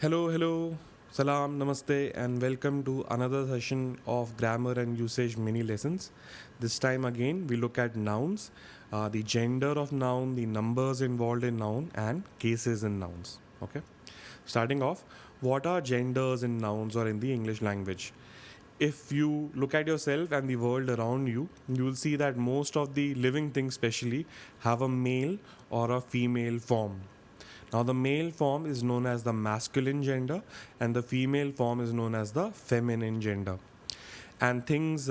Hello, salam, namaste, and welcome to another session of grammar and usage mini lessons. This time again, we look at nouns, the gender of noun, the numbers involved in noun, and cases in nouns. Okay, starting off, what are genders in nouns or in the English language? If you look at yourself and the world around you, you will see that most of the living things, especially, have a male or a female form. Now, the male form is known as the masculine gender, and the female form is known as the feminine gender. And things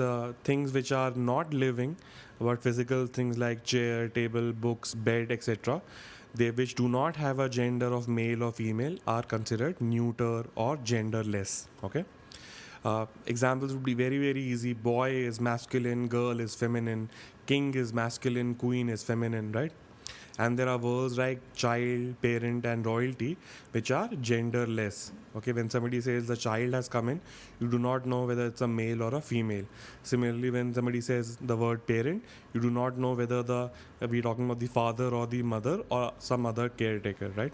which are not living, but physical things like chair, table, books, bed, etc., they which do not have a gender of male or female are considered neuter or genderless. Okay. Examples would be very easy. Boy is masculine, girl is feminine, king is masculine, queen is feminine, right? And there are words like child, parent, and royalty, which are genderless. Okay, when somebody says the child has come in, you do not know whether it's a male or a female. Similarly, when somebody says the word parent, you do not know whether we're talking about the father or the mother or some other caretaker, right?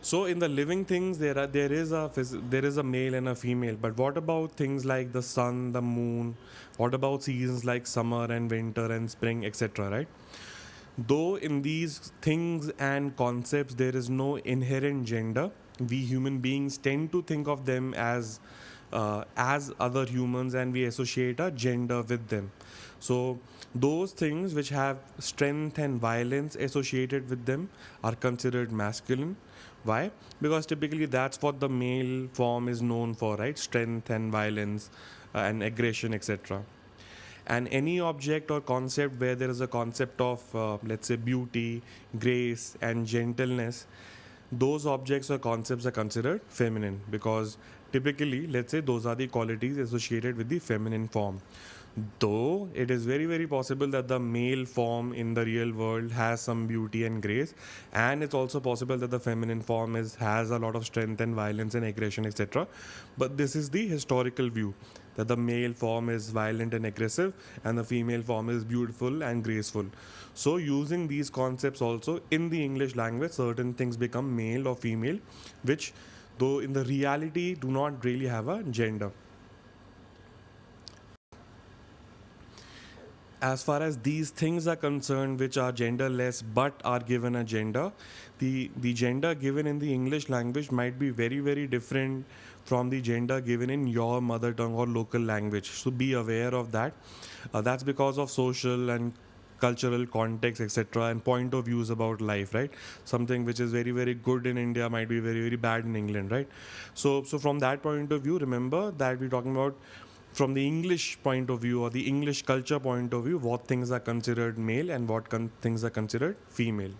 So in the living things, there is a male and a female. But what about things like the sun, the moon? What about seasons like summer and winter and spring, etc. Right? Though in these things and concepts there is no inherent gender, we human beings tend to think of them as other humans, and we associate a gender with them. So those things which have strength and violence associated with them are considered masculine. Why? Because typically that's what the male form is known for, right? Strength and violence and aggression, etc. And any object or concept where there is a concept of let's say beauty, grace, and gentleness, those objects or concepts are considered feminine, because typically, let's say, those are the qualities associated with the feminine form. Though it is very possible that the male form in the real world has some beauty and grace, and it's also possible that the feminine form has a lot of strength and violence and aggression, etc. But this is the historical view, that the male form is violent and aggressive and the female form is beautiful and graceful. So using these concepts also in the English language, certain things become male or female, which though in the reality do not really have a gender. As far as these things are concerned, which are genderless but are given a gender, the gender given in the English language might be very different from the gender given in your mother tongue or local language. So be aware of that. That's because of social and cultural context, etc., and point of views about life, right? Something which is very good in India might be very bad in England, right? So from that point of view, remember that we're talking about from the English point of view or the English culture point of view, what things are considered male and what things are considered female.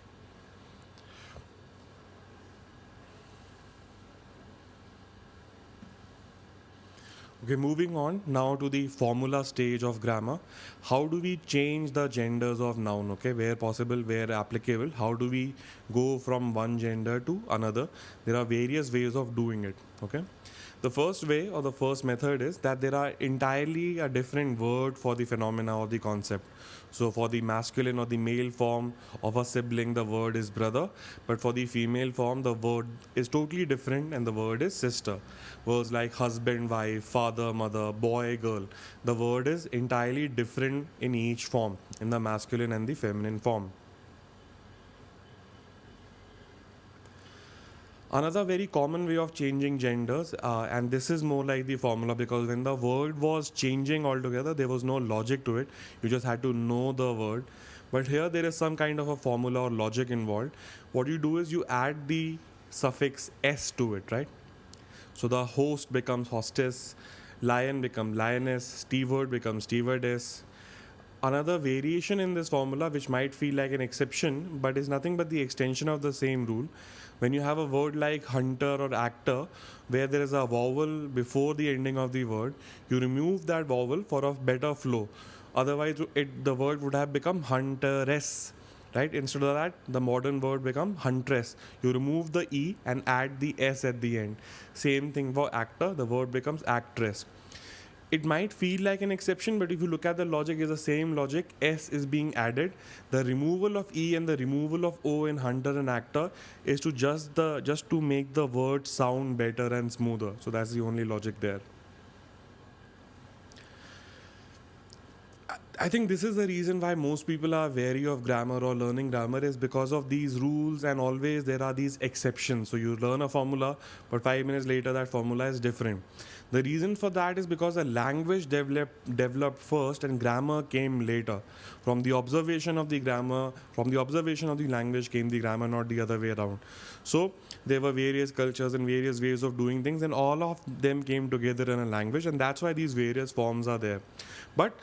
Okay, moving on now to the formula stage of grammar. How do we change the genders of noun? Okay, where possible, where applicable, how do we go from one gender to another? There are various ways of doing it. Okay, the first way or the first method is that there are entirely a different word for the phenomena or the concept. So for the masculine or the male form of a sibling, the word is brother, but for the female form, the word is totally different and the word is sister. Words like husband, wife, father, mother, boy, girl, the word is entirely different in each form, in the masculine and the feminine form. Another very common way of changing genders, and this is more like the formula, because when the word was changing altogether, there was no logic to it. You just had to know the word. But here there is some kind of a formula or logic involved. What you do is you add the suffix s to it, right? So the host becomes hostess, lion becomes lioness, steward becomes stewardess. Another variation in this formula, which might feel like an exception but is nothing but the extension of the same rule, when you have a word like hunter or actor, where there is a vowel before the ending of the word, you remove that vowel for a better flow. Otherwise, the word would have become hunteress, right? Instead of that, the modern word become huntress. You remove the e and add the s at the end. Same thing for actor, the word becomes actress. it might feel like an exception, but if you look at the logic, is the same logic. S is being added. The removal of E and the removal of O in hunter and actor is to just to make the word sound better and smoother. So that's the only logic there. I think this is the reason why most people are wary of grammar or learning grammar, is because of these rules, and always there are these exceptions. So you learn a formula, but 5 minutes later that formula is different. The reason for that is because the language developed first and grammar came later. From the observation of the grammar, from the observation of the language came the grammar, not the other way around. So there were various cultures and various ways of doing things, and all of them came together in a language, and that's why these various forms are there. But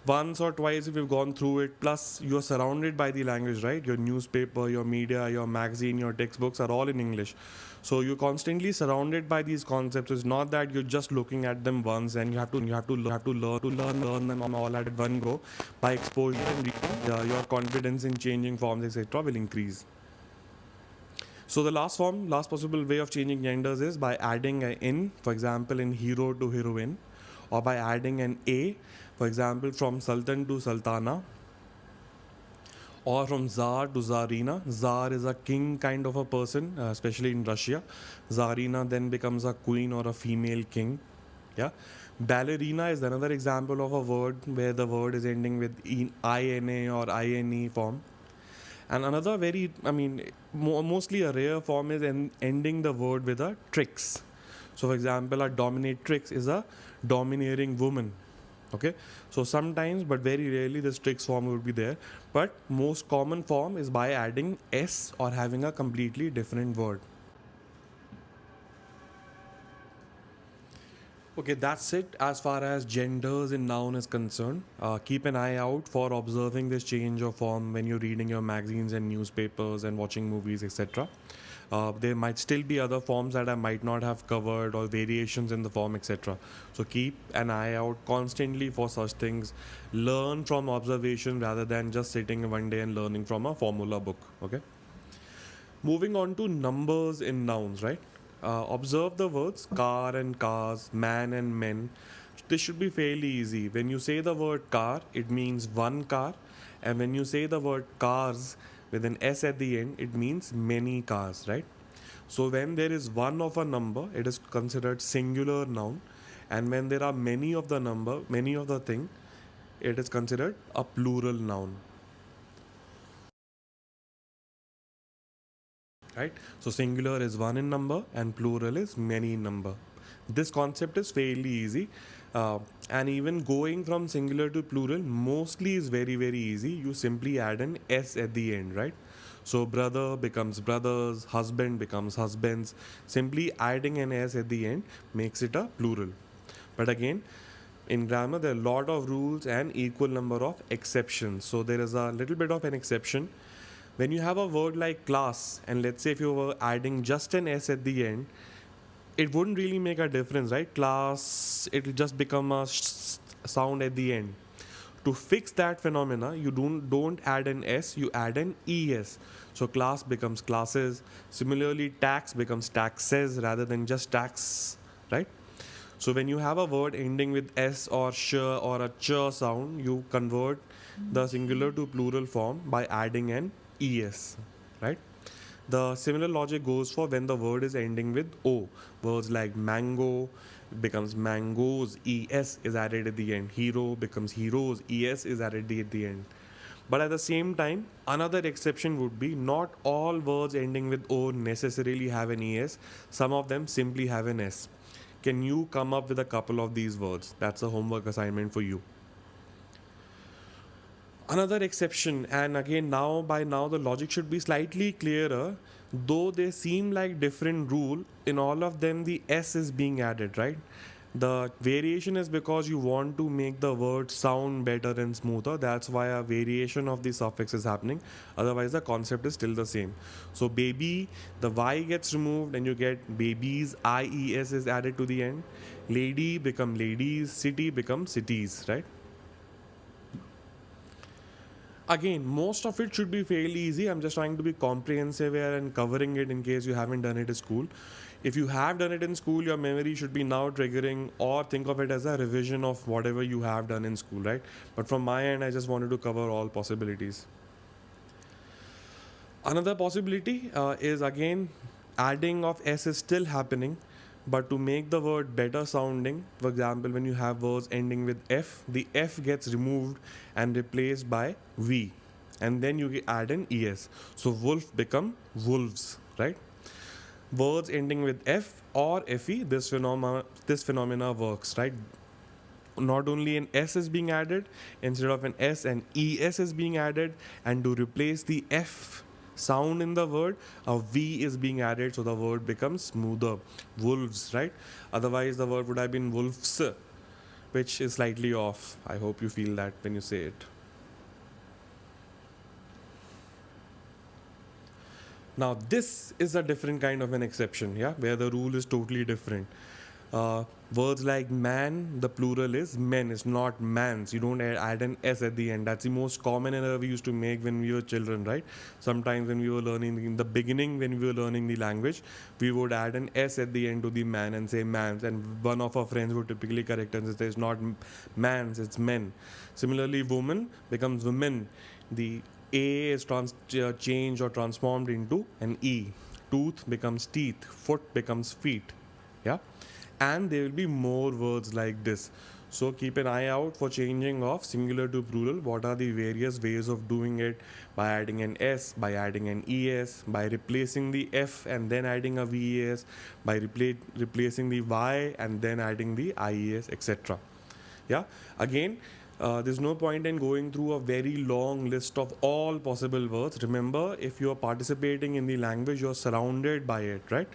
once or twice if you've gone through it, plus you're surrounded by the language, right? Your newspaper, your media, your magazine, your textbooks are all in English. So you're constantly surrounded by these concepts. It's not that you're just looking at them once and you have to learn them all at one go. By exposure and reading, your confidence in changing forms, etc., will increase. So the last possible way of changing genders is by adding an in, for example, in hero to heroine, or by adding an a, for example, from sultan to sultana, or from czar to czarina. Czar is a king kind of a person, especially in Russia. Czarina then becomes a queen or a female king. Yeah. Ballerina is another example of a word where the word is ending with ina or ine form. And another mostly a rare form is ending the word with a trix. So, for example, a dominatrix is a domineering woman. Okay, so sometimes, but very rarely, this trix form would be there. But most common form is by adding s or having a completely different word. Okay, that's it as far as genders in noun is concerned. Keep an eye out for observing this change of form when you're reading your magazines and newspapers and watching movies, etc. There might still be other forms that I might not have covered, or variations in the form, etc. So keep an eye out constantly for such things. Learn from observation rather than just sitting one day and learning from a formula book. Okay. Moving on to numbers in nouns, right? Observe the words car and cars, man and men. This should be fairly easy. When you say the word car, it means one car, and when you say the word cars with an s at the end, it means many cars, right? So when there is one of a number, it is considered singular noun, and when there are many of the number, many of the thing, it is considered a plural noun. Right? So singular is one in number and plural is many in number. This concept is fairly easy, and even going from singular to plural mostly is very easy. You simply add an s at the end, right? So brother becomes brothers, husband becomes husbands. Simply adding an s at the end makes it a plural. But again, in grammar there are a lot of rules and equal number of exceptions. So there is a little bit of an exception. When you have a word like class, and let's say if you were adding just an s at the end, it wouldn't really make a difference, right? Class, it will just become a sound at the end. To fix that phenomena, you don't add an s, you add an es. So class becomes classes. Similarly, tax becomes taxes rather than just tax, right? So when you have a word ending with s or sh or a ch sound, you convert the singular to plural form by adding an es, right? The similar logic goes for when the word is ending with o. Words like mango becomes mangoes, es is added at the end. Hero becomes heroes, es is added at the end. But at the same time, another exception would be not all words ending with o necessarily have an es. Some of them simply have an s. Can you come up with a couple of these words? That's a homework assignment for you. Another exception, and again by now the logic should be slightly clearer, though they seem like different rule. In all of them the s is being added, right? The variation is because you want to make the word sound better and smoother. That's why a variation of the suffix is happening. Otherwise the concept is still the same. So baby, the y gets removed and you get babies, ies is added to the end. Lady become ladies, city become cities, right? Again, most of it should be fairly easy. I'm just trying to be comprehensive here and covering it in case you haven't done it in school. If you have done it in school, your memory should be now triggering, or think of it as a revision of whatever you have done in school, right? But from my end, I just wanted to cover all possibilities. Another possibility is again adding of s is still happening, but to make the word better sounding, for example, when you have words ending with f, the f gets removed and replaced by v, and then you add an es. So wolf become wolves, right? Words ending with f or fe, this phenomena works, right? Not only an s is being added, instead of an s, an es is being added, and to replace the f sound in the word, a v is being added, so the word becomes smoother. Wolves, right? Otherwise the word would have been wolves, which is slightly off. I hope you feel that when you say it. Now this is a different kind of an exception, yeah, where the rule is totally different. Words like man, the plural is men, it's not mans. You don't add an s at the end. That's the most common error we used to make when we were children, right? Sometimes when we were learning, in the beginning when we were learning the language, we would add an s at the end to the man and say mans, and one of our friends would typically correct us and say it's not mans, it's men. Similarly, woman becomes women. The a is changed or transformed into an e. Tooth becomes teeth, foot becomes feet, yeah. And there will be more words like this. So keep an eye out for changing of singular to plural. What are the various ways of doing it? By adding an s, by adding an es, by replacing the f and then adding a ves, by replacing the y and then adding the ies, etc. Yeah, again, there's no point in going through a very long list of all possible words. Remember, if you are participating in the language, you're surrounded by it, right?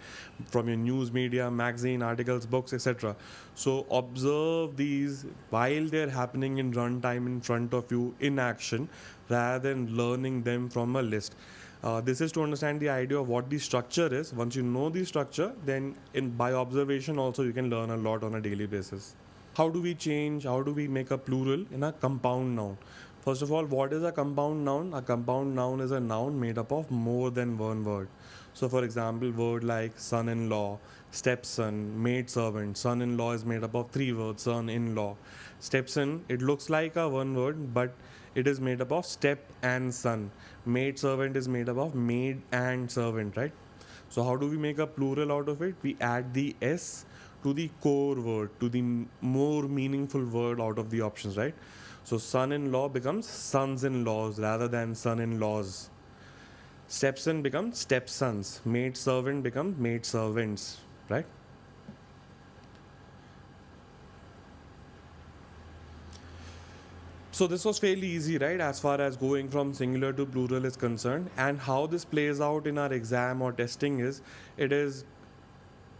From your news media, magazine, articles, books, etc. So observe these while they're happening in runtime in front of you in action, rather than learning them from a list. This is to understand the idea of what the structure is. Once you know the structure, then by observation also you can learn a lot on a daily basis. How do we make a plural in a compound noun? First of all, what is a compound noun? A compound noun is a noun made up of more than one word. So for example, word like son-in-law, stepson, maidservant. Son-in-law is made up of three words: son-in-law. Stepson, it looks like a one word, but it is made up of step and son. Maidservant is made up of maid and servant, right? So how do we make a plural out of it? We add the s to the core word, to the more meaningful word out of the options, right? So son-in-law becomes sons-in-laws rather than son-in-laws. Stepson becomes stepsons. Maid-servant becomes maid-servants, right? So this was fairly easy, right, as far as going from singular to plural is concerned. And how this plays out in our exam or testing is, it is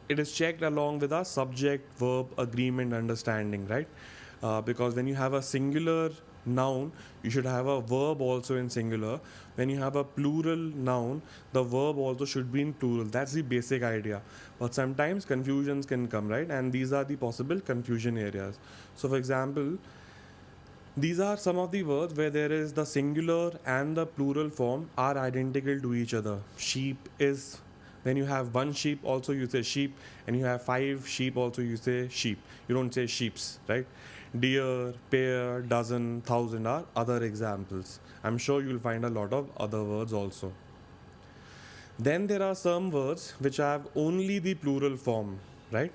it is checked along with our subject verb agreement understanding, right? Because when you have a singular noun, you should have a verb also in singular. When you have a plural noun, the verb also should be in plural. That's the basic idea. But sometimes confusions can come, right? And these are the possible confusion areas. So for example, these are some of the words where there is the singular and the plural form are identical to each other. Sheep is, when you have one sheep also you say sheep, and you have five sheep also you say sheep. You don't say sheeps, right? Deer, pair, dozen, thousand are other examples. I'm sure you'll find a lot of other words also. Then there are some words which have only the plural form, right?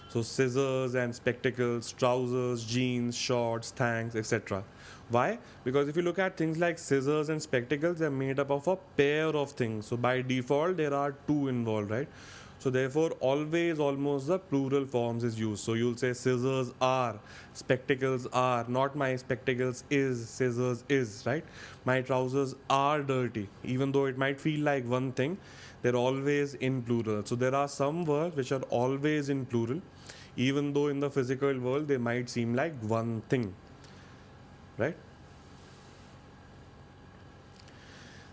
So scissors and spectacles, trousers, jeans, shorts, thanks, etc. Why? Because if you look at things like scissors and spectacles, they're made up of a pair of things. So by default, there are two involved, right? So therefore, always almost the plural forms is used. So you'll say scissors are, spectacles are, not my spectacles is, scissors is, right? My trousers are dirty. Even though it might feel like one thing, they're always in plural. So there are some words which are always in plural, even though in the physical world they might seem like one thing, right?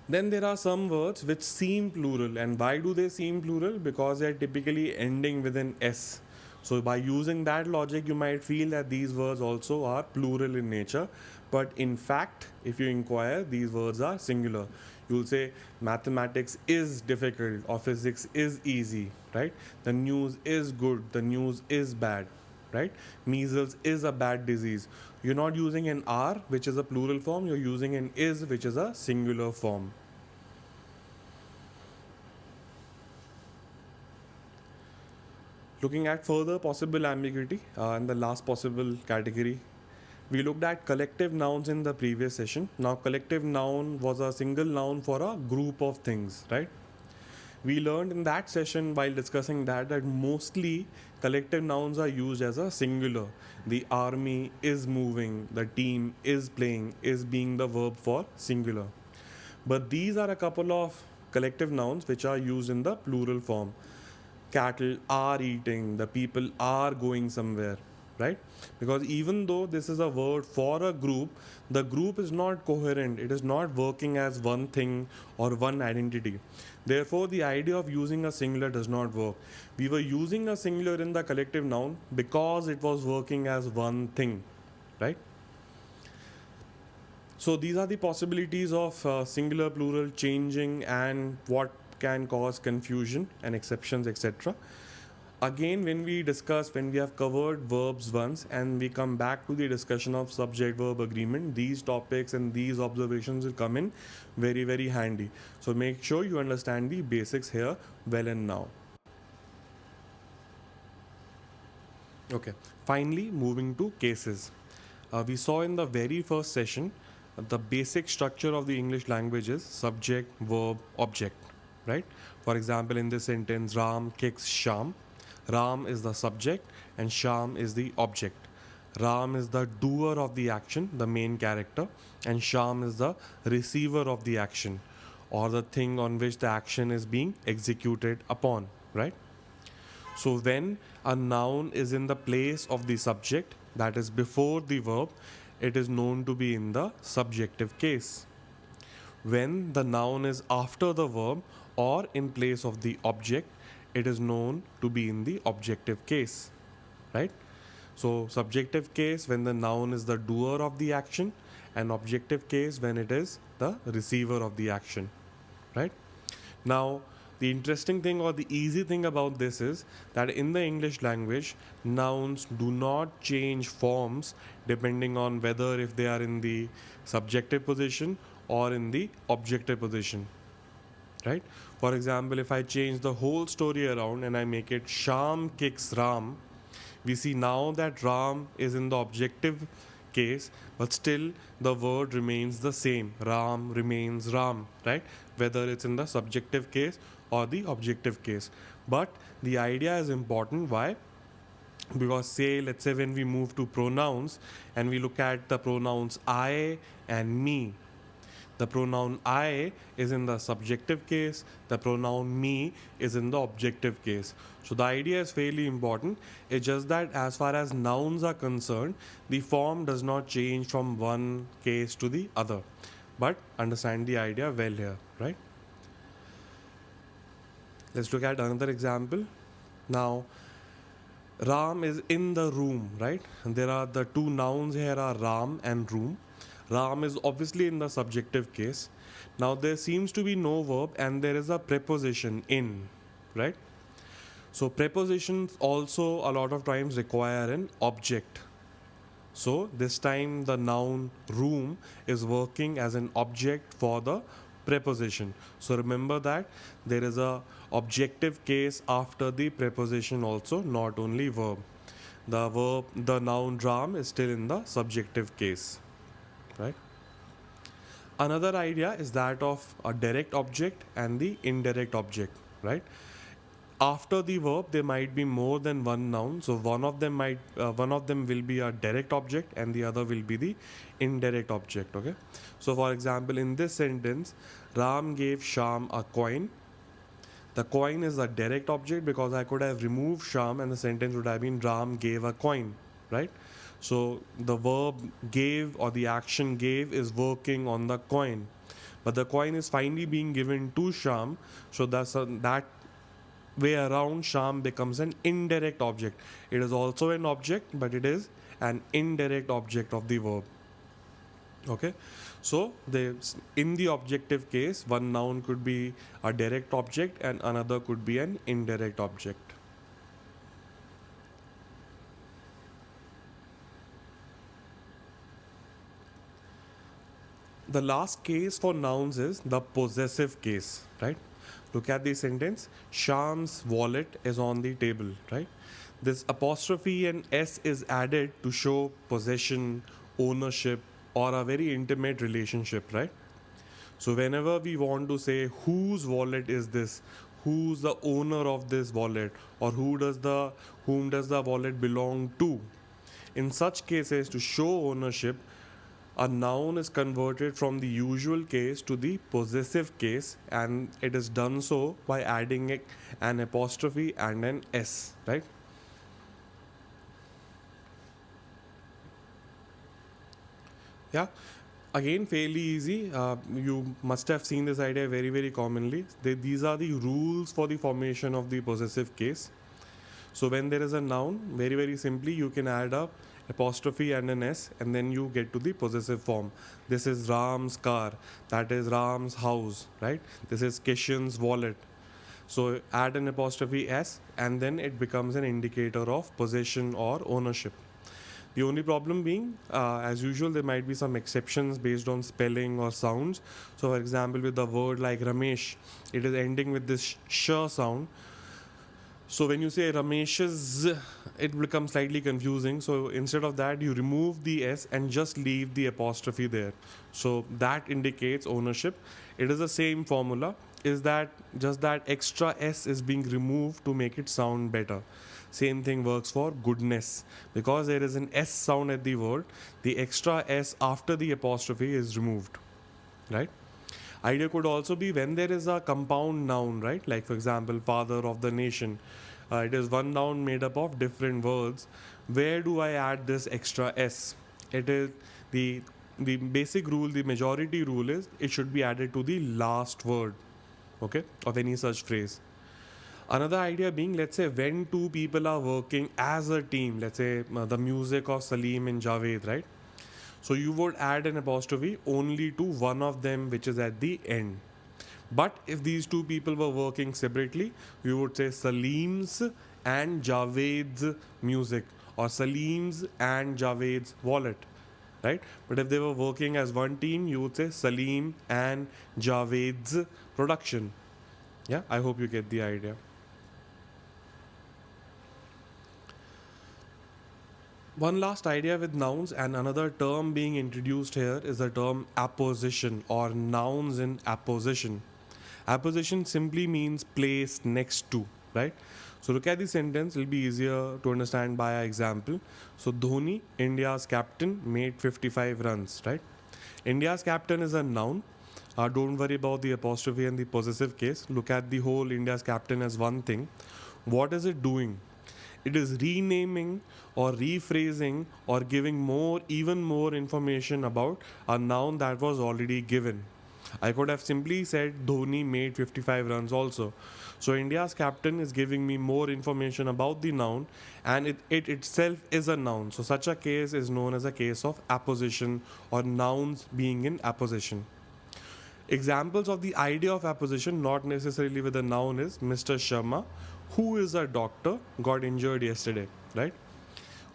Then there are some words which seem plural. And why do they seem plural? Because they are typically ending with an s. So by using that logic, you might feel that these words also are plural in nature. But in fact, if you inquire, these words are singular. You'll say mathematics is difficult or physics is easy, right? The news is good, the news is bad, right? Measles is a bad disease. You're not using an are, which is a plural form, you're using an is, which is a singular form. Looking at further possible ambiguity and the last possible category, we looked at collective nouns in the previous session. Now, collective noun was a single noun for a group of things, right? We learned in that session while discussing that mostly collective nouns are used as a singular. The army is moving, the team is playing, is being the verb for singular. But these are a couple of collective nouns which are used in the plural form. Cattle are eating, the people are going somewhere, right? Because even though this is a word for a group, the group is not coherent, it is not working as one thing or one identity. Therefore, the idea of using a singular does not work. We were using a singular in the collective noun because it was working as one thing, right? So these are the possibilities of singular, plural changing and what can cause confusion and exceptions, etc. Again, when we have covered verbs once and we come back to the discussion of subject verb agreement, these topics and these observations will come in very, very handy. So make sure you understand the basics here well and now. Okay, finally moving to cases. We saw in the very first session the basic structure of the English language is subject, verb, object, right? For example, in this sentence, Ram kicks Sham. Ram is the subject and Sham is the object. Ram is the doer of the action, the main character, and Sham is the receiver of the action or the thing on which the action is being executed upon, right? So when a noun is in the place of the subject, that is before the verb, it is known to be in the subjective case. When the noun is after the verb or in place of the object, it is known to be in the objective case, right? So subjective case when the noun is the doer of the action, and objective case when it is the receiver of the action, right? Now, the interesting thing or the easy thing about this is that in the English language, nouns do not change forms depending on whether if they are in the subjective position or in the objective position, right? For example, if I change the whole story around and I make it Sham kicks Ram, we see now that Ram is in the objective case, but still the word remains the same. Ram remains Ram, right? Whether it's in the subjective case or the objective case. But the idea is important. Why? Because let's say when we move to pronouns and we look at the pronouns I and me, the pronoun I is in the subjective case, the pronoun me is in the objective case. So the idea is fairly important. It's just that as far as nouns are concerned, the form does not change from one case to the other. But understand the idea well here, right? Let's look at another example. Now, Ram is in the room, right? And there are the two nouns here are Ram and room. Ram is obviously in the subjective case. Now there seems to be no verb and there is a preposition in, right? So prepositions also a lot of times require an object. So this time the noun room is working as an object for the preposition. So remember that there is a objective case after the preposition also, not only verb. The noun Ram is still in the subjective case, right? Another idea is that of a direct object and the indirect object, right? After the verb there might be more than one noun, so one of them will be a direct object and the other will be the indirect object. Okay, so for example, in this sentence, Ram gave Sham a coin. The coin is a direct object because I could have removed Sham and the sentence would have been Ram gave a coin, right? So the verb gave or the action gave is working on the coin, but the coin is finally being given to Sham, so that way around Sham becomes an indirect object. It is also an object, but it is an indirect object of the verb. Okay, so in the objective case, one noun could be a direct object and another could be an indirect object. The last case for nouns is the possessive case, right? Look at the sentence. Sham's wallet is on the table, right? This apostrophe and S is added to show possession, ownership, or a very intimate relationship, right? So whenever we want to say whose wallet is this, who's the owner of this wallet, or whom does the wallet belong to? In such cases, to show ownership, a noun is converted from the usual case to the possessive case, and it is done so by adding an apostrophe and an S, right? Yeah, again, fairly easy. You must have seen this idea very commonly. These are the rules for the formation of the possessive case. So when there is a noun, very simply, you can add a apostrophe and an S, and then you get to the possessive form. This is Ram's car, that is Ram's house, right? This is Kishan's wallet. So add an apostrophe S, and then it becomes an indicator of possession or ownership. The only problem being, as usual, there might be some exceptions based on spelling or sounds. So, for example, with the word like Ramesh, it is ending with this sh sound. So when you say Ramesh's, it becomes slightly confusing. So instead of that, you remove the S and just leave the apostrophe there. So that indicates ownership. It is the same formula. Is that just that extra S is being removed to make it sound better. Same thing works for goodness. Because there is an S sound at the word, the extra S after the apostrophe is removed. Right? Idea could also be when there is a compound noun, right? Like, for example, father of the nation. It is one noun made up of different words. Where do I add this extra S? It is the the basic rule, the majority rule is it should be added to the last word, okay, of any such phrase. Another idea being, let's say, when two people are working as a team, let's say the music of Salim and Javed, right? So you would add an apostrophe only to one of them, which is at the end. But if these two people were working separately, you would say Salim's and Javed's music, or Salim's and Javed's wallet, right? But if they were working as one team, you would say Salim and Javed's production. Yeah, I hope you get the idea. One last idea with nouns and another term being introduced here is the term apposition or nouns in apposition. Apposition simply means placed next to, right? So look at the sentence, it'll be easier to understand by an example. So Dhoni, India's captain, made 55 runs, right? India's captain is a noun. Don't worry about the apostrophe and the possessive case. Look at the whole India's captain as one thing. What is it doing? It is renaming or rephrasing or giving even more information about a noun that was already given. I could have simply said Dhoni made 55 runs also. So India's captain is giving me more information about the noun, and it itself is a noun. So such a case is known as a case of apposition or nouns being in apposition. Examples of the idea of apposition, not necessarily with a noun, is Mr. Sharma, who is a doctor, got injured yesterday, right?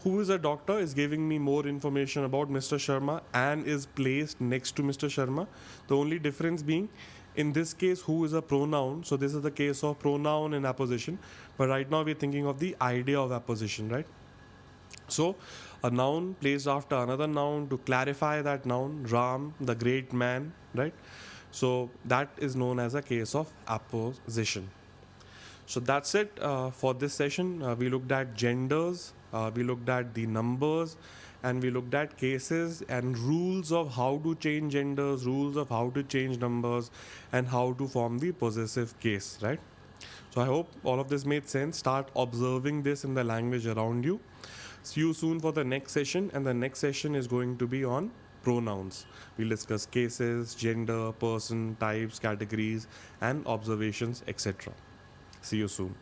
Who is a doctor is giving me more information about Mr. Sharma and is placed next to Mr. Sharma. The only difference being, in this case, who is a pronoun. So this is the case of pronoun in apposition. But right now we're thinking of the idea of apposition, right? So a noun placed after another noun to clarify that noun, Ram, the great man, right? So that is known as a case of apposition. So that's it for this session. We looked at genders, we looked at the numbers, and we looked at cases and rules of how to change genders, rules of how to change numbers, and how to form the possessive case, right? So I hope all of this made sense. Start observing this in the language around you. See you soon for the next session, and the next session is going to be on pronouns. We'll discuss cases, gender, person, types, categories, and observations, etc. See you soon.